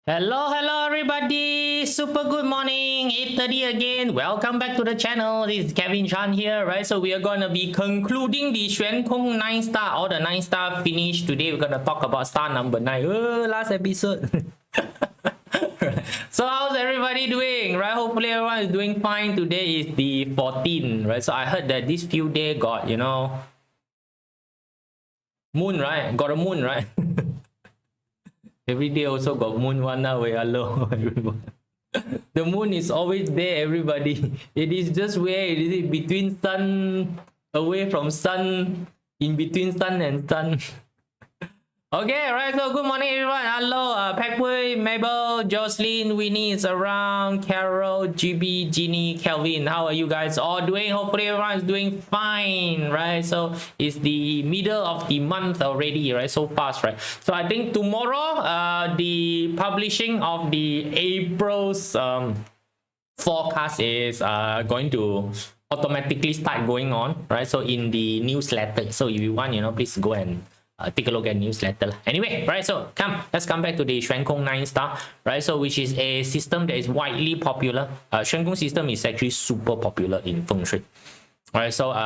Hello everybody, super good morning, 8:30 again. Welcome back to the channel. This is Kevin Chan here, right? So we are gonna be concluding the XuanKong 9 star, all the 9 star finish. Today we're gonna talk about star number 9. Last episode. So how's everybody doing, right? Hopefully everyone is doing fine. Today is the 14th, right? So I heard that this few days got, moon, right? Got a moon, right? Every day also got moon one way. Hello everyone. The moon is always there, everybody. It is just where it is between sun, away from sun, in between sun and sun. Okay, right. So good morning, everyone. Hello, Pekpui, Mabel, Jocelyn, Winnie is around, Carol, GB, Ginny, Kelvin. How are you guys all doing? Hopefully, everyone is doing fine, right? So it's the middle of the month already, right? So fast, right? So I think tomorrow, the publishing of the April's forecast is going to automatically start going on, right? So in the newsletter. So if you want, please go and take a look at newsletter. Anyway, right, so let's come back to the XuanKong 9 star, right? So which is a system that is widely popular. XuanKong system is actually super popular in Feng Shui. Alright, so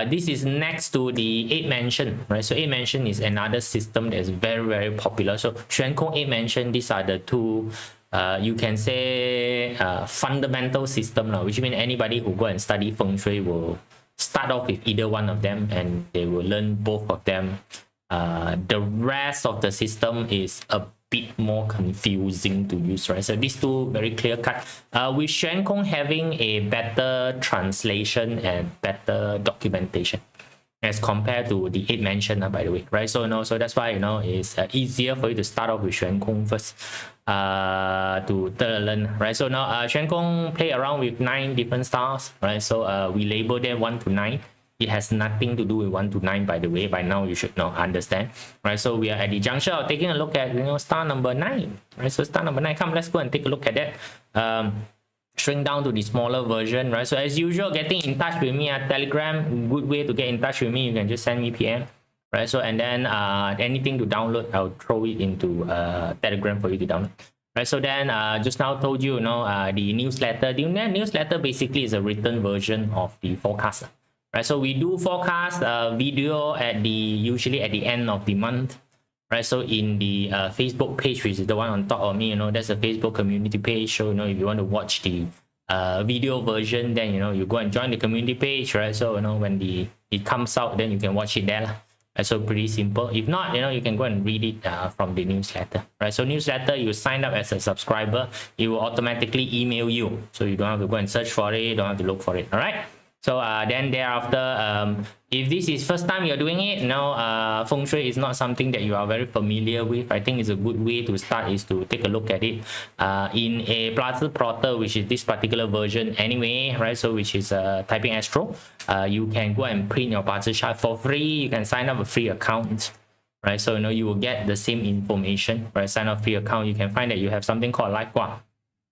this is next to the 8 mansion, right? So 8 mansion is another system that is very, very popular. So XuanKong 8 mansion, these are the two you can say fundamental system, which means anybody who go and study Feng Shui will start off with either one of them and they will learn both of them. The rest of the system is a bit more confusing to use, right? So these two very clear cut. With XuanKong having a better translation and better documentation as compared to the 8 mention, by the way, right? So so that's why it's easier for you to start off with XuanKong first to learn, right? So now XuanKong play around with 9 different stars, right? So we label them 1 to 9. It has nothing to do with 1 to 9, by the way. By now you should understand, right? So we are at the juncture of taking a look at star number 9, right? So star number 9, let's go and take a look at that. Shrink down to the smaller version, right? So as usual, getting in touch with me at Telegram, good way to get in touch with me. You can just send me PM, right? So and then anything to download, I'll throw it into Telegram for you to download, right? So then just now told you, the newsletter. The newsletter basically is a written version of the forecast, right? So we do forecast video at usually at the end of the month, right? So in the Facebook page, which is the one on top of me, there's a Facebook community page. So if you want to watch the video version, then you go and join the community page, right? So when it comes out, then you can watch it there. Right? So pretty simple. If not, you can go and read it from the newsletter, right? So newsletter, you sign up as a subscriber, it will automatically email you, so you don't have to go and search for it, don't have to look for it. All right. So then thereafter, if this is first time you're doing it, Feng Shui is not something that you are very familiar with, I think it's a good way to start is to take a look at it in a Plaza Plotter, which is this particular version anyway, right? So which is Typing Astro. You can go and print your Plaza chart for free. You can sign up a free account, right? So you will get the same information, right? Sign up free account. You can find that you have something called Life Guan,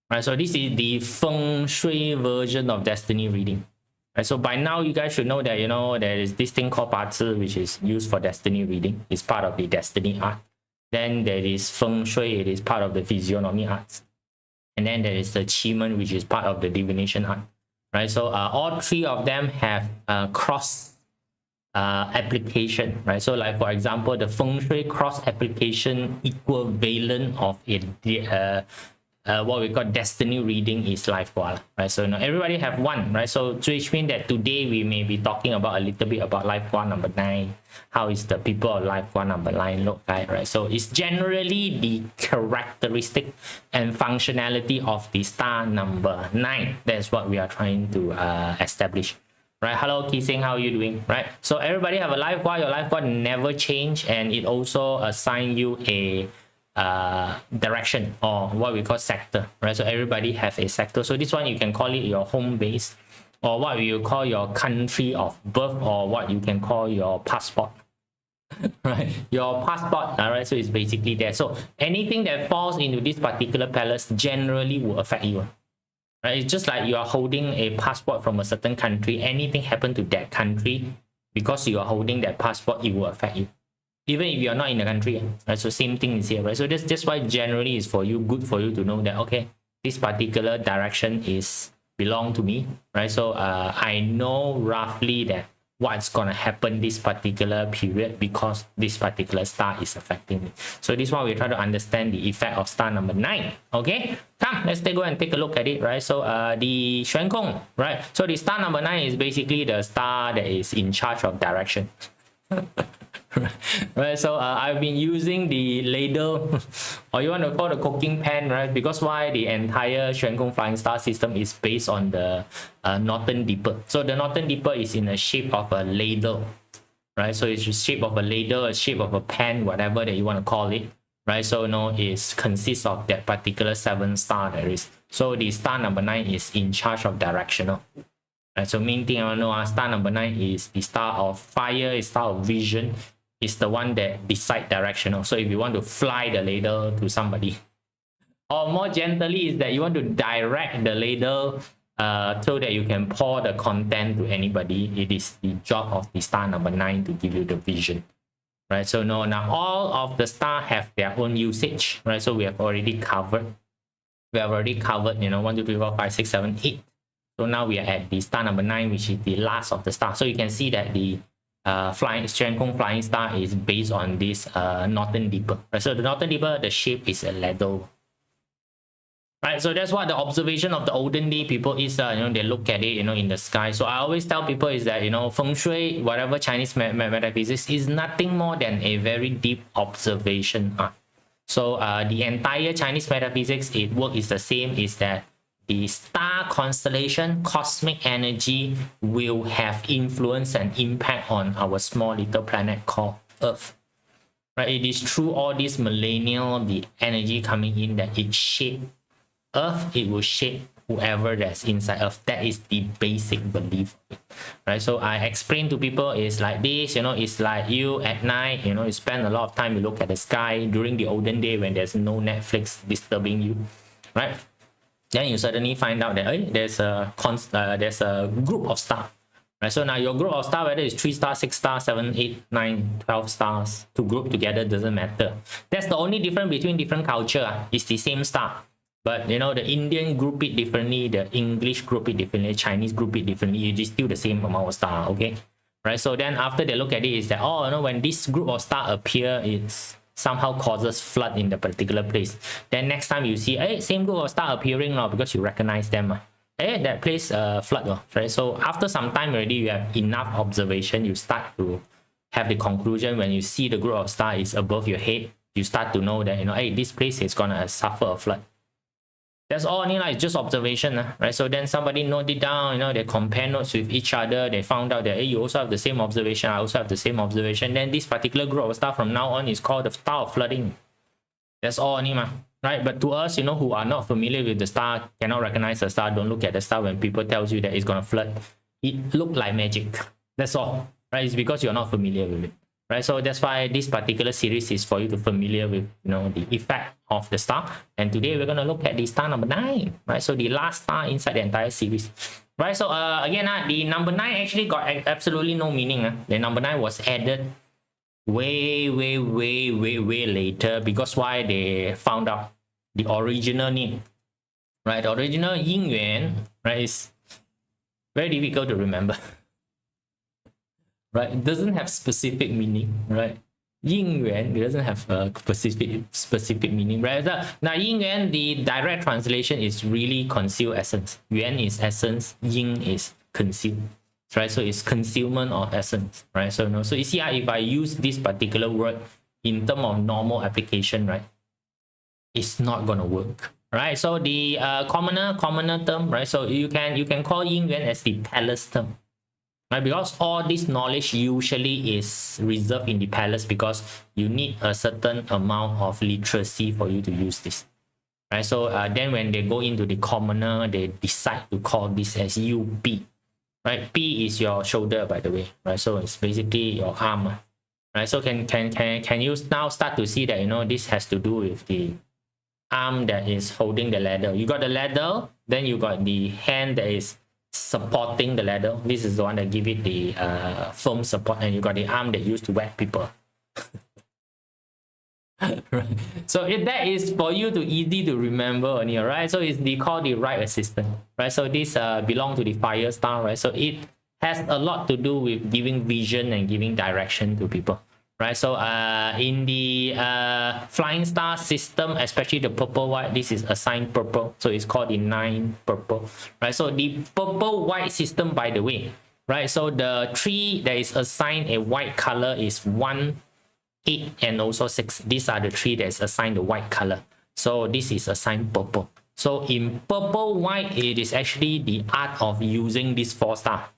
right? So this is the Feng Shui version of destiny reading. Right, so by now you guys should know that there is this thing called Bazi, which is used for destiny reading. It's part of the destiny art. Then there is Feng Shui, it is part of the physiognomy arts. And then there is the Qi, which is part of the divination art. Right, so all 3 of them have cross application, right? So like for example, the Feng Shui cross application equivalent of a what we call destiny reading is Life Guan, right? So everybody have one, right? So which means that today we may be talking about a little bit about Life Guan number 9. How is the people of Life Guan number 9 look like, right? So it's generally the characteristic and functionality of the star number 9. That's what we are trying to establish. Right, hello Kising, how are you doing? Right, so everybody have a Life Guan. Your Life Guan never change, and it also assign you a direction, or what we call sector, right? So everybody have a sector. So this one you can call it your home base, or what you call your country of birth, or what you can call your passport. Right, your passport. All right, so it's basically there. So anything that falls into this particular palace generally will affect you, right? It's just like you are holding a passport from a certain country. Anything happen to that country, because you are holding that passport, it will affect you. even if you're not in the country, right? So same thing is here, right? So that's why generally is for you, good for you to know that, okay, this particular direction is belong to me, right? So I know roughly that what's gonna happen this particular period because this particular star is affecting me. So this one we try to understand the effect of star number 9. Okay, come, let's go and take a look at it, right? So the XuanKong, right? So the star number 9 is basically the star that is in charge of direction. Right, so I've been using the ladle, or you want to call the cooking pan, right? Because why the entire XuanKong flying star system is based on the Northern Dipper. So the Northern Dipper is in the shape of a ladle, right? So it's the shape of a ladle, a shape of a pan, whatever that you want to call it, right? So it consists of that particular 7 star there is. So the star number 9 is in charge of directional. Right, so main thing I want to know, star number 9 is the star of fire, is star of vision, is the one that decide directional. So if you want to fly the ladle to somebody, or more gently is that you want to direct the ladle so that you can pour the content to anybody, it is the job of the star number 9 to give you the vision. Right, so now all of the stars have their own usage, right? So we have already covered, 1, 2, 3, 4, 5, 6, 7, 8. So now we are at the star number 9, which is the last of the star. So you can see that the XuanKong flying star is based on this Northern Dipper. Right? So the Northern Dipper, the shape is a ladle. Right, so that's what the observation of the olden day people is. They look at it, in the sky. So I always tell people is that Feng Shui, whatever Chinese metaphysics, is nothing more than a very deep observation art. So the entire Chinese metaphysics, it work is the same. Is that the star constellation, cosmic energy will have influence and impact on our small little planet called Earth. Right? It is through all this millennial, the energy coming in, that it shape Earth, it will shape whoever that's inside Earth. That is the basic belief, right? So I explain to people is like this, it's like you at night, you spend a lot of time, you look at the sky during the olden day when there's no Netflix disturbing you, right? Then you suddenly find out that there's a group of stars, right? So now your group of stars, whether it's 3 stars, 6 stars, 7, 8, 9, 12 stars, to group together doesn't matter. That's the only difference between different culture. It's the same star, but the Indian group it differently, the English group it differently, Chinese group it differently. It is still the same amount of star, okay? Right? So then after they look at it, is that when this group of star appear, it's somehow causes flood in the particular place. Then next time you see same group of star appearing now, because you recognize them, that place flood, right? So after some time already, you have enough observation, you start to have the conclusion. When you see the group of star is above your head, you start to know that this place is gonna suffer a flood. That's all it's just observation, right? So then somebody note it down, they compare notes with each other, they found out that you also have the same observation, I also have the same observation. Then this particular group of star from now on is called the star of flooding. That's all right? But to us, who are not familiar with the star, cannot recognize the star, don't look at the star when people tells you that it's gonna flood, it look like magic. That's all, right? It's because you're not familiar with it. Right, so that's why this particular series is for you to familiar with the effect of the star. And today we're going to look at the star number 9, right? So the last star inside the entire series, right? So again, the number 9 actually got absolutely no meaning. The number 9 was added way later, because why? They found out the original name, right? The original yin yuan, right, is very difficult to remember. Right, it doesn't have specific meaning, right? Yin yuan, it doesn't have a specific meaning, right? Now yin yuan, the direct translation is really conceal essence. Yuan is essence, yin is conceal, right? So it's concealment of essence, right? So so you see, if I use this particular word in terms of normal application, right, it's not gonna work, right? So the commoner term, right? So you can call yin yuan as the palace term. Right, because all this knowledge usually is reserved in the palace, because you need a certain amount of literacy for you to use this. Right, so then when they go into the commoner, they decide to call this as UP. Right, P is your shoulder, by the way. Right, so it's basically your arm. Right, so can you now start to see that this has to do with the arm that is holding the ladder. You got the ladder, then you got the hand that is supporting the ladder. This is the one that give it the firm support, and you got the arm that used to whack people. Right. So that is for you to easy to remember only, right? So it's called the right assistant, right? So this belong to the fire star, right? So it has a lot to do with giving vision and giving direction to people, right? So in the flying star system, especially the purple white, this is assigned purple, so it's called the 9 purple, right? So the purple white system, by the way, right? So the tree that is assigned a white color is 1, 8, and also 6. These are the three that's assigned the white color. So this is assigned purple. So in purple white, it is actually the art of using this 4 star.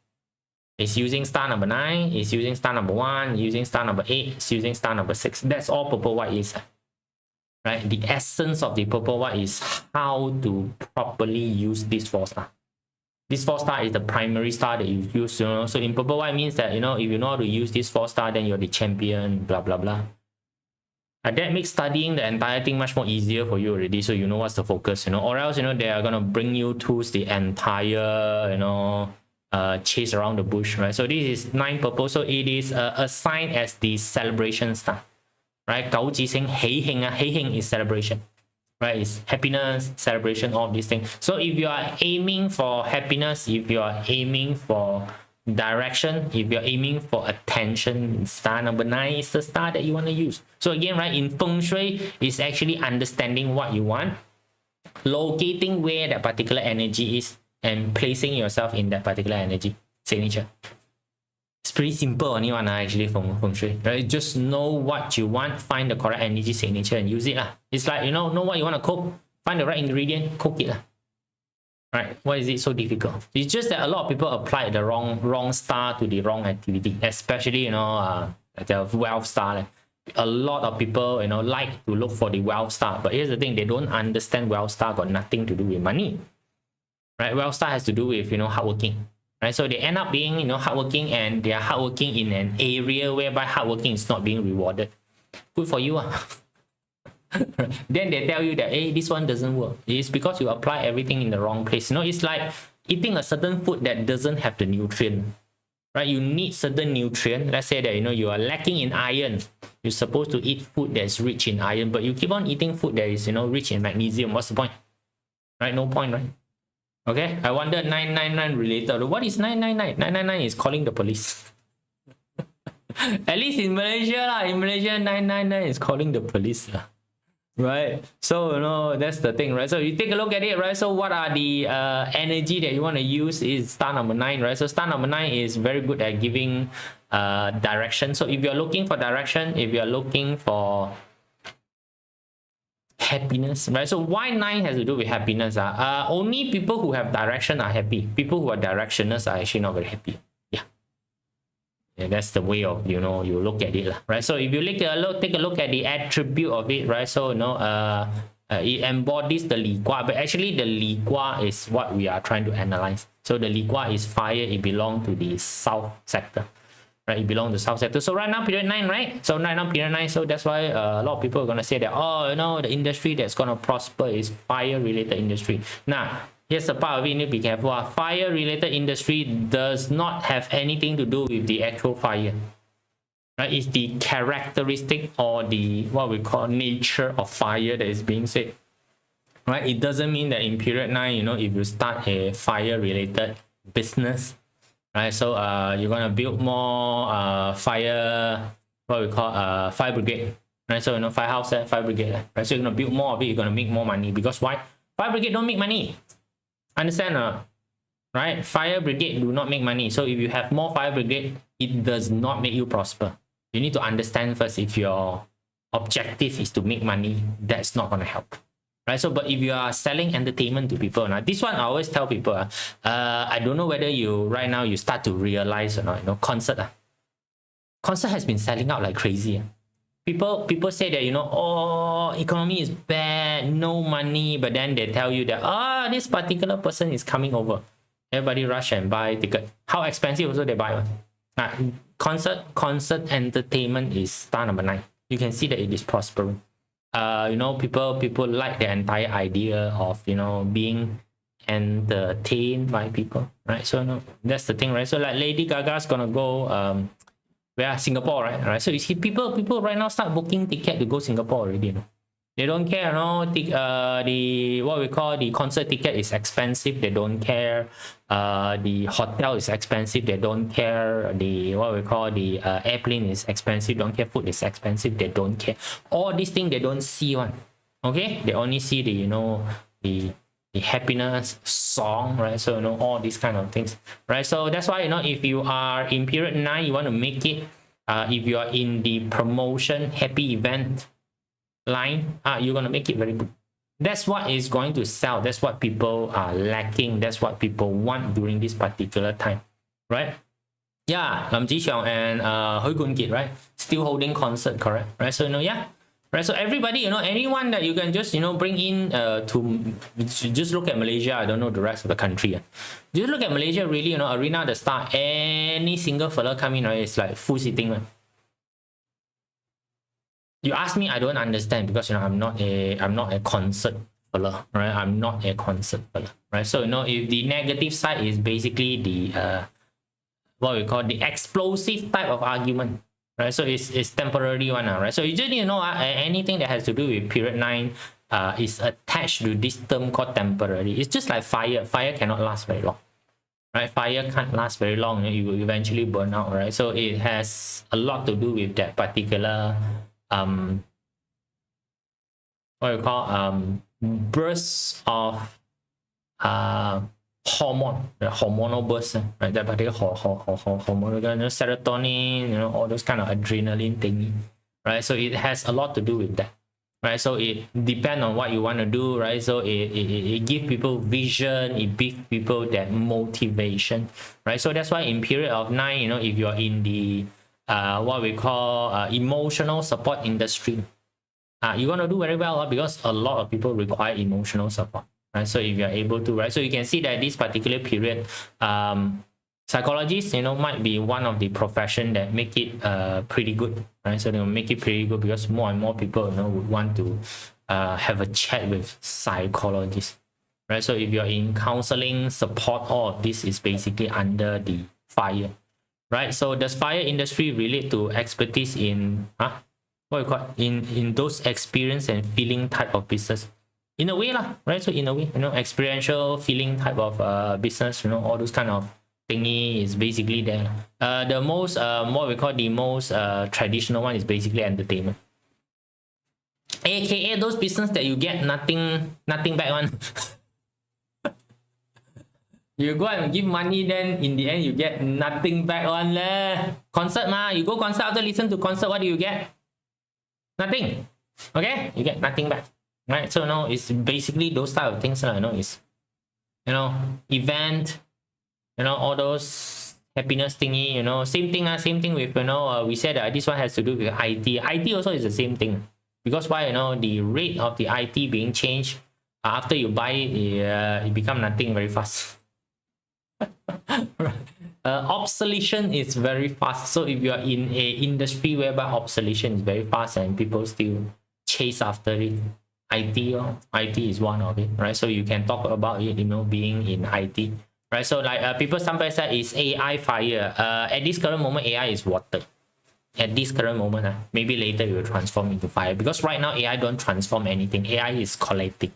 It's using star number 9, it's using star number 1, using star number 8, it's using star number 6. That's all purple white is. Right? The essence of the purple white is how to properly use this 4 star. This 4 star is the primary star that you use, you know. So in purple white means that, you know, if you know how to use this 4 star, then you're the champion, blah blah blah. And that makes studying the entire thing much more easier for you already, so you know what's the focus, you know. Or else, you know, they are gonna bring you tools the entire, you know, chase around the bush, right? So this is 9 purple, so it is assigned as the celebration star, right? 九字星喜慶啊，喜慶is celebration. Right, it's happiness, celebration, all these things. So if you are aiming for happiness, if you are aiming for direction, if you're aiming for attention, star number 9 is the star that you want to use. So again, right, in feng shui, it's actually understanding what you want, locating where that particular energy is, and placing yourself in that particular energy signature. It's pretty simple only one actually from feng shui, right? Just know what you want, find the correct energy signature and use it lah. It's like, you know what you want to cook, find the right ingredient, cook it lah. Right? Why is it so difficult? It's just that a lot of people apply the wrong star to the wrong activity, especially, you know, the wealth star. Like, a lot of people, you know, like to look for the wealth star, but here's the thing: they don't understand wealth star got nothing to do with money, right? Wealth star has to do with, you know, hardworking. Right, so they end up being, you know, hardworking, and they are hardworking in an area whereby hardworking is not being rewarded. Good for you. Then they tell you that, hey, this one doesn't work. It's because you apply everything in the wrong place. You know, it's like eating a certain food that doesn't have the nutrient. Right? You need certain nutrient. Let's say that, you know, you are lacking in iron. You're supposed to eat food that's rich in iron, but you keep on eating food that is, you know, rich in magnesium. What's the point? Right? No point, right? Okay, I wonder 999 related. What is 999? 999 is calling the police. At least in Malaysia, in Malaysia, 999 is calling the police. Right? So, you know, that's the thing, right? So you take a look at it, right? So what are the energy that you want to use is star number 9, right? So star number 9 is very good at giving direction. So if you're looking for direction, if you're looking for happiness, right? So why 9 has to do with happiness? Only people who have direction are happy. People who are directioners are actually not very happy. Yeah, that's the way of, you know, you look at it, right? So if you take a look at the attribute of it, right? So, you know, it embodies the Li Gua, but actually the Li Gua is what we are trying to analyze. So the Li Gua is fire. It belongs to the south sector. Right, it belongs to the south sector. So right now, period 9, right? So right now, period 9. So that's why a lot of people are going to say that, oh, you know, the industry that's going to prosper is fire-related industry. Now, here's the part of it you need to be careful. Fire-related industry does not have anything to do with the actual fire. Right? It's the characteristic or the, what we call, nature of fire that is being said. Right? It doesn't mean that in period 9, you know, if you start a fire-related business, right, so you're gonna build more fire, what we call fire brigade, right? So, you know, firehouse, fire brigade, right? So you're gonna build more of it, you're gonna make more money. Because why? Fire brigade don't make money. Understand? Right? Fire brigade do not make money. So if you have more fire brigade, it does not make you prosper. You need to understand first, if your objective is to make money, that's not gonna help. Right, so but if you are selling entertainment to people, now this one I always tell people, I don't know whether you right now you start to realize or not, you know, concert has been selling out like crazy. People say that, you know, oh, economy is bad, no money, but then they tell you that, this particular person is coming over, everybody rush and buy ticket. How expensive also they buy one. Concert entertainment is star number 9. You can see that it is prospering. You know, people like the entire idea of, you know, being entertained by people, right? So, no, that's the thing, right? So like Lady Gaga's gonna go Where Singapore, right? So you see people right now start booking ticket to go Singapore already. You know? They don't care, you know. The what we call the concert ticket is expensive. They don't care. The hotel is expensive. They don't care. The what we call the airplane is expensive. Don't care. Food is expensive. They don't care. All these things they don't see one. Okay, they only see the the happiness song, right? So all these kind of things, right? So that's why if you are in period 9, you want to make it. If you are in the promotion happy event line, you're going to make it very good. That's what is going to sell. That's what people are lacking. That's what people want during this particular time, right? Yeah, Lam Ji Xiong and Hui Kun Kit, right? Still holding concert, correct? Right? So yeah, right? So everybody, anyone that you can just bring in to just look at Malaysia. I don't know the rest of the country. Just look at Malaysia, really, Arena the Star. Any single fella come in, right? It's like full seating, right? You ask me, I don't understand because I'm not a concert fella, right? I'm not a concert fella, right? So if the negative side is basically the what we call the explosive type of argument, right? So it's temporary one, right? So usually anything that has to do with period 9 is attached to this term called temporary. It's just like fire. Fire cannot last very long, right? Fire can't last very long. You will eventually burn out, right? So it has a lot to do with that particular what we call bursts of hormone, the hormonal burst, right? That particular hormonal, serotonin, all those kind of adrenaline thingy, right? So it has a lot to do with that, right? So it depends on what you want to do, right? So it gives people vision, it gives people that motivation, right? So that's why in period of 9, if you're in the what we call emotional support industry, you're going to do very well because a lot of people require emotional support, right? So if you're able to, right? So you can see that this particular period, psychologists, might be one of the profession that make it pretty good, right? So they'll make it pretty good because more and more people, would want to have a chat with psychologists, right? So if you're in counseling support, all of this is basically under the fire. Right, so does fire industry relate to expertise in what you call in those experience and feeling type of business? In a way, lah, right? So in a way, experiential feeling type of business, all those kind of thingy is basically there. The most what we call the most traditional one is basically entertainment, aka those business that you get nothing back on. You go and give money, then in the end you get nothing back on leh. Concert ma, you go concert, after listen to concert, what do you get? Nothing. Okay, you get nothing back, right? So it's basically those type of things, is event, all those happiness thingy, same thing with we said that this one has to do with IT also is the same thing, because why? The rate of the IT being changed after you buy it, it become nothing very fast. Obsolescence is very fast. So if you are in a industry whereby obsolescence is very fast and people still chase after it, IT is one of it, right? So you can talk about it, being in IT, right? So like people sometimes say is AI fire. At this current moment, AI is water. At this current moment, maybe later it will transform into fire, because right now AI don't transform anything. AI is collecting.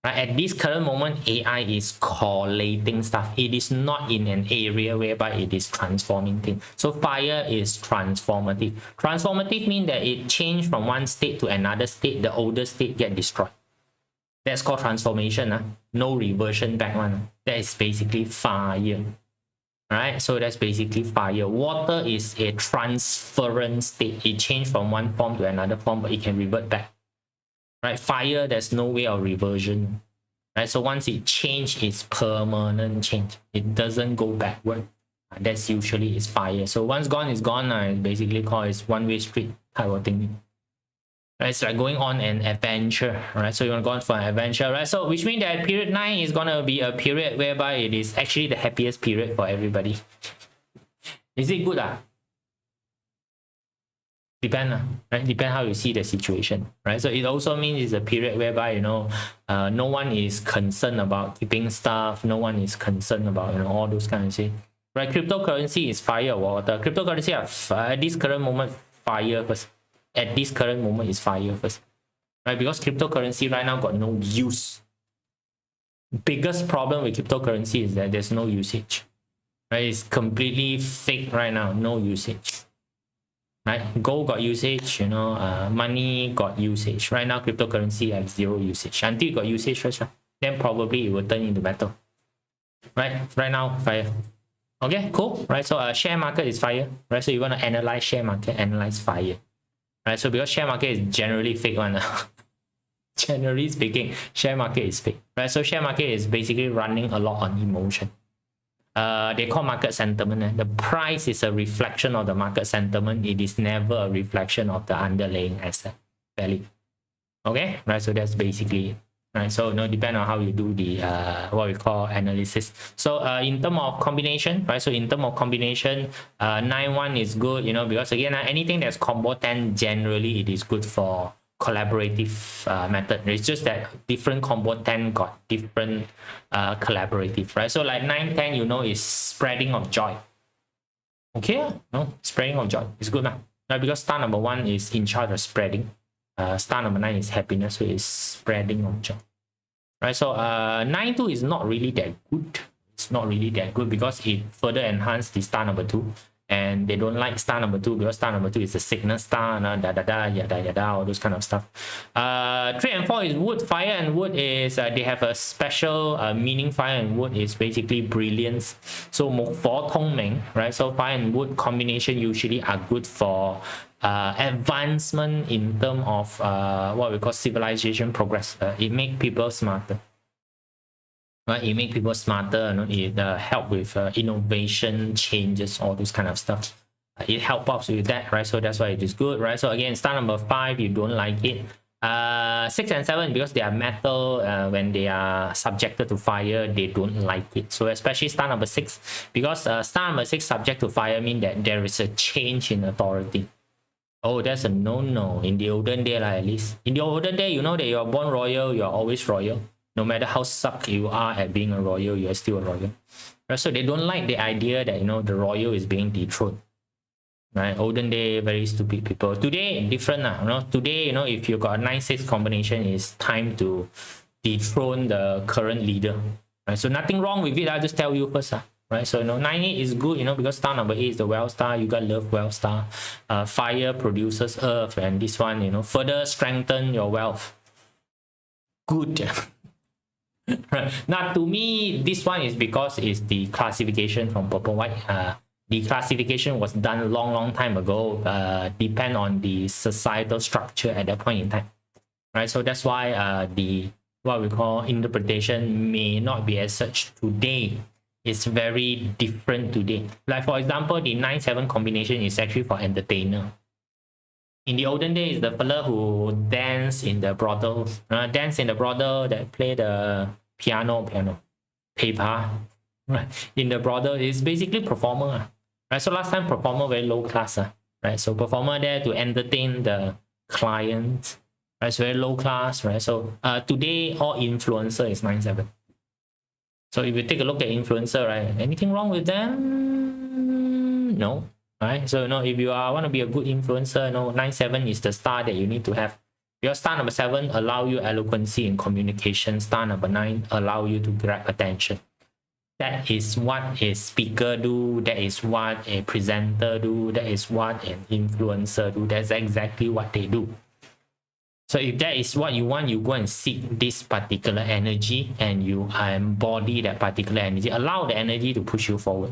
Right, at this current moment, AI is collating stuff. It is not in an area whereby it is transforming things. So fire is transformative. Transformative means that it changed from one state to another state. The older state get destroyed. That's called transformation. No reversion back one. That is basically fire. Right? So that's basically fire. Water is a transference state. It changed from one form to another form, but it can revert back. Right, fire, there's no way of reversion, right? So once it change, it's permanent change. It doesn't go backward. That's usually is fire. So once gone is gone. It's basically called it's one-way street type of thing. Right, it's like going on an adventure, right? So you want to go on for an adventure, right? So which means that period 9 is gonna be a period whereby it is actually the happiest period for everybody. Is it good? Depend, right? Depend how you see the situation, right? So it also means it's a period whereby no one is concerned about keeping stuff, no one is concerned about all those kind of things, right? Cryptocurrency is fire or water. Cryptocurrency at this current moment fire first. At this current moment is fire first, right? Because cryptocurrency right now got no use. Biggest problem with cryptocurrency is that there's no usage, right? It's completely fake right now, no usage, right? Gold got usage, you know, money got usage. Right now cryptocurrency has zero usage. Until you got usage first, right? Then probably it will turn into metal, right? Right now fire. Okay, cool, right? So share market is fire, right? So you want to analyze share market, analyze fire, right? So because share market is generally fake one. Generally speaking, share market is fake, right? So share market is basically running a lot on emotion. They call market sentiment. The price is a reflection of the market sentiment. It is never a reflection of the underlying asset value. Okay, right? So that's basically it. Right, so depend on how you do the what we call analysis. So in terms of combination, right? So in terms of combination, 9-1 is good, you know, because again, anything that's combo 10, generally it is good for collaborative method. It's just that different combo 10 got different collaborative, right? So like 9-10, you know, is spreading of joy. Okay, no, spreading of joy is good now, right? Because star number 1 is in charge of spreading. Star number 9 is happiness, so it's spreading of joy, right? So 9-2 is not really that good. It's not really that good because it further enhanced the star number 2, and they don't like star number 2 because star number 2 is a sickness star, yada, all those kind of stuff. 3 and 4 is wood. Fire and wood is they have a special meaning. Fire and wood is basically brilliance. So 木火通明, right? So fire and wood combination usually are good for advancement in terms of what we call civilization progress. It makes people smarter, right? It makes people smarter, you know, it help with innovation, changes, all those kind of stuff. It helps us with that, right? So that's why it is good, right? So again, star number 5, you don't like it. 6 and 7, because they are metal, when they are subjected to fire, they don't like it. So especially star number 6, because star number 6 subject to fire mean that there is a change in authority. Oh, that's a no-no in the olden day, at least. In the olden day, you know that you're born royal, you're always royal. No matter how suck you are at being a royal, you're still a royal. Right? So they don't like the idea that, you know, the royal is being dethroned. Right? Olden day, very stupid people. Today, different. You know? Today, you know, if you got a 9-6 combination, it's time to dethrone the current leader. Right? So nothing wrong with it. I'll just tell you first. Right, so 9-8 is good, you know, because star number 8 is the well star. You got love well star. Fire produces earth, and this one, you know, further strengthen your wealth. Good. Right. Now, to me, this one is because it's the classification from purple white. The classification was done long time ago. Depend on the societal structure at that point in time. Right, so that's why the what we call interpretation may not be as such today. It's very different today. Like for example, the 9-7 combination is actually for entertainer. In the olden days, the fella who dance in the brothels, that play the piano, paper, right? In the brothel is basically performer, right? So last time performer very low class, right? So performer there to entertain the client, right? So very low class, right? So today all influencer is 9-7. So if you take a look at influencer, right, anything wrong with them? No, right? So, you know, if you want to be a good influencer, you know, 9-7 is the star that you need to have. Your star number 7 allow you eloquency in communication. Star number 9 allow you to grab attention. That is what a speaker do. That is what a presenter do. That is what an influencer do. That's exactly what they do. So if that is what you want, you go and seek this particular energy and you embody that particular energy. Allow the energy to push you forward.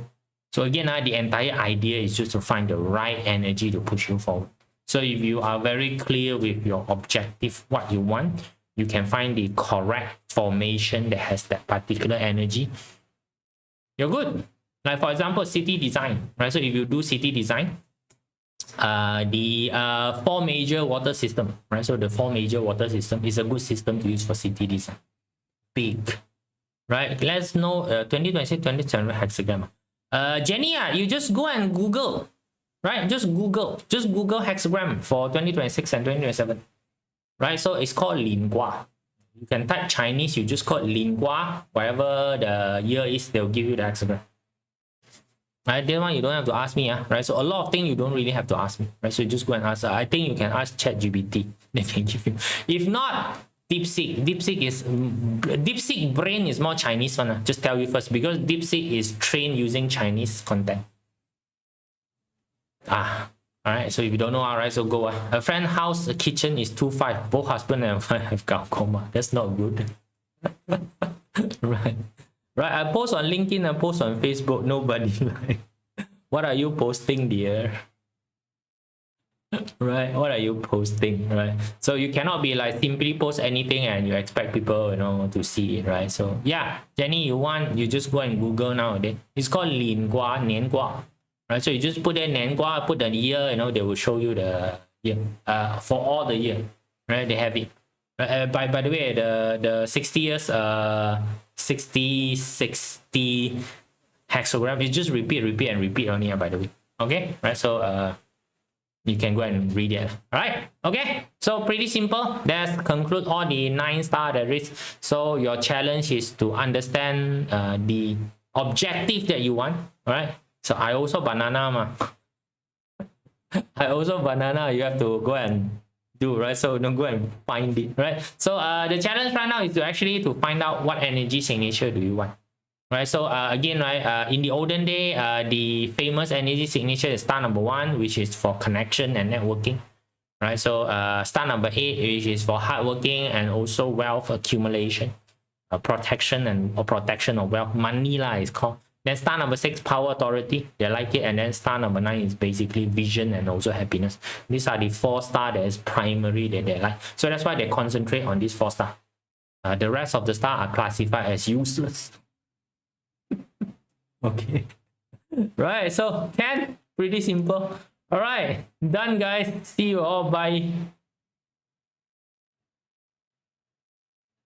So again, the entire idea is just to find the right energy to push you forward. So if you are very clear with your objective, what you want, you can find the correct formation that has that particular energy. You're good. Like for example, city design, right? So if you do city design, the 4 major water system, right? So the 4 major water system is a good system to use for city design. Big, right? Let's know 2026, 2027 hexagram. Jenny, you just go and Google, right? Just Google hexagram for 2026 and 2027, right? So it's called Lingua. You can type Chinese, you just call it Lingua, whatever the year is, they'll give you the hexagram. Right, this one you don't have to ask me, right? So a lot of things you don't really have to ask me, right? So you just go and ask. I think you can ask ChatGPT. They can give you. If not, DeepSeek. DeepSeek brain is more Chinese one. Just tell you first, because DeepSeek is trained using Chinese content. All right. So if you don't know, all right, so go. A friend house, a kitchen is 2.5. Both husband and wife have glaucoma. That's not good. Right. Right. I post on LinkedIn. I post on Facebook. Nobody like. What are you posting, dear? Right, what are you posting, right? So you cannot be like simply post anything and you expect people, to see it, right? So yeah, Jenny, you just go and Google nowadays. It's called Lin Gua, Nian Gua, right? So you just put in Nian Gua, put the year, they will show you the year, for all the year, right? They have it. By the way, the 60 years, 60 hexagram is just repeat and repeat only, by the way. Okay, right? So you can go and read it. All right. Okay. So pretty simple. Let's conclude all the 9 star there is. So your challenge is to understand the objective that you want. All right. So I also banana ma. I also banana. You have to go and do, right? So don't go and find it, right? So the challenge right now is to find out what energy signature do you want. Right, so again, right, in the olden day, the famous energy signature is star number 1, which is for connection and networking. Right, so star number 8, which is for hardworking and also wealth accumulation, protection of wealth, money is called. Then star number 6, power authority, they like it. And then star number 9 is basically vision and also happiness. These are the 4 star that is primary that they like. So that's why they concentrate on these 4 star. The rest of the star are classified as useless. Okay. Right, so 10, pretty simple. All right, done, guys. See you all. Bye.